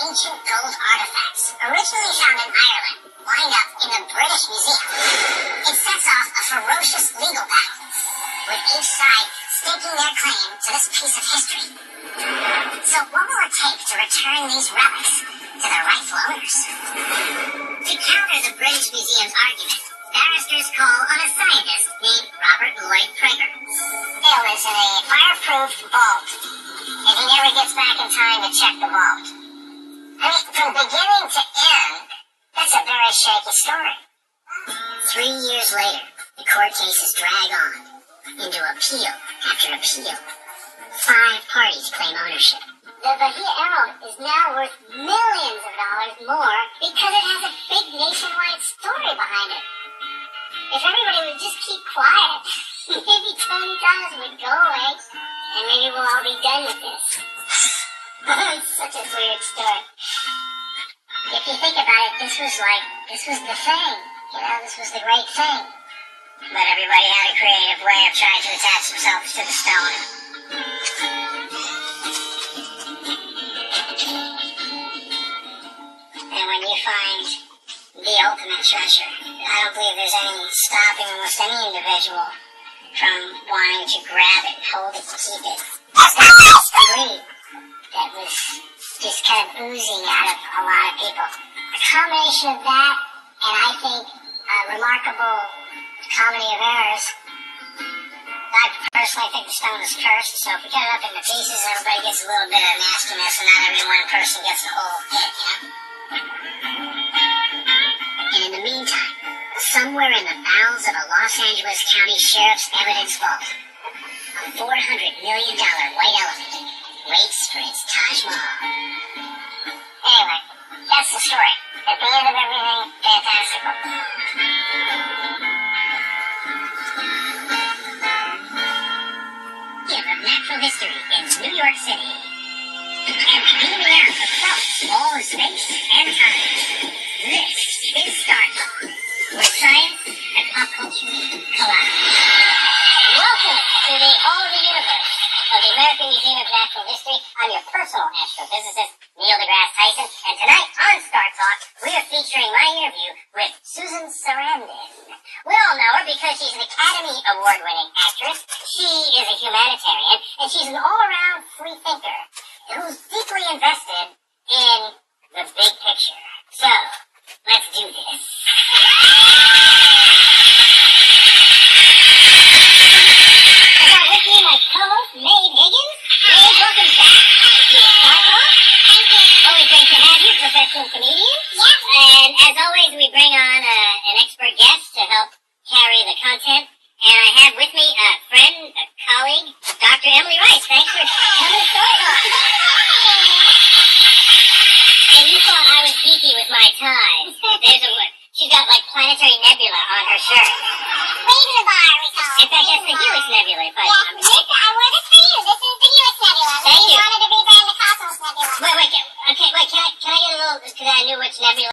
ancient gold artifacts, originally found in Ireland, wind up in the British Museum. It sets off a ferocious legal battle, with each side staking their claim to this piece of history. So what will it take to return these relics to their rightful owners? To counter the British Museum's argument, barristers call on a scientist named Robert Lloyd Prager. Dale lives in a fireproofed vault, and he never gets back in time to check the vault. I mean, from beginning to end, that's a very shaky story. 3 years later, the court cases drag on into appeal after appeal. 5 parties claim ownership. The Bahia Emerald is now worth millions of dollars more because it has a big nationwide story behind it. If everybody would just keep quiet, maybe Tony Thomas would go away, and maybe we'll all be done with this. It's such a weird story. If you think about it, this was the thing. You know, this was the great thing. But everybody had a creative way of trying to attach themselves to the stone. And when you find the ultimate treasure, I don't believe there's any stopping almost any individual from wanting to grab it, hold it, keep it. That's greed that was just kind of oozing out of a lot of people. A combination of that, and I think a remarkable comedy of errors. I personally think the stone is cursed, so if we cut it up into pieces, everybody gets a little bit of nastiness, and not every one person gets the whole hit, you know? And in the meantime, somewhere in the bowels of a Los Angeles County Sheriff's evidence vault, a $400 million white elephant waits for its Taj Mahal. Anyway, that's the story. At the end of everything, fantastical. Of natural history in New York City. And beaming out across all space and time, this is Star Talk, where science and pop culture collide. Welcome to the Hall of the Universe of the American Museum of Natural History. I'm your personal astrophysicist, Neil deGrasse Tyson, and tonight on Star Talk, we are featuring my interview with Susan Sarandon. We all know her because she's an Academy Award-winning actress, she is a humanitarian, and she's an all-around free thinker who's deeply invested in the big picture. So, let's do this. I got with me my co-host, Maeve Higgins. Maeve, welcome back to Star Talk. Thank you. Always great to have you, professional comedian. Yes. And as always, we bring on an expert guest to help carry the content. And I have with me a friend, a colleague, Dr. Emily Rice. Thanks for coming to Star Talk. And you thought I was geeky with my ties. She's got like planetary nebula on her shirt. Raise the bar, we call it. In fact, that's the Helix Nebula, if I'm not mistaken. I wore this for you. This is the Helix Nebula. Thank you. Wanted to rebrand the Cosmos Nebula. Wait, can I get a little, because I knew which nebula